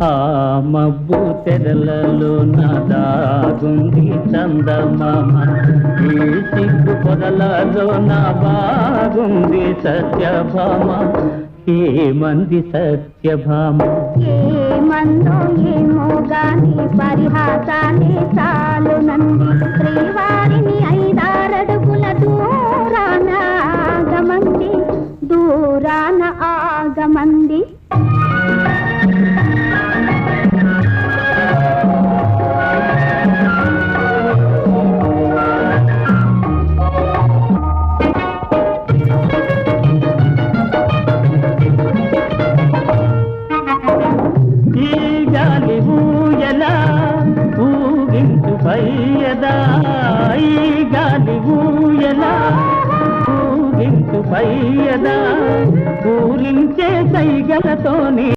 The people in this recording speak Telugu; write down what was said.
ఆ మబ్బు తెరలలో దాగుంది చందమామ, ఈ సిగ్గు పొదలలో బాగుంది సత్యభామ. ఏమంది సత్యభామ? ఏమందో ఏమో గాని పరిహాసాన్ని చాలు నంది, శ్రీవారిని 5-6 అడుగుల దూరాన ఆగమంది, దూరాన ఆగమంది. పయ్యదా ఈ గాలి ఊయలా ఊగించు పయ్యదా, పూరించే సైగలతోని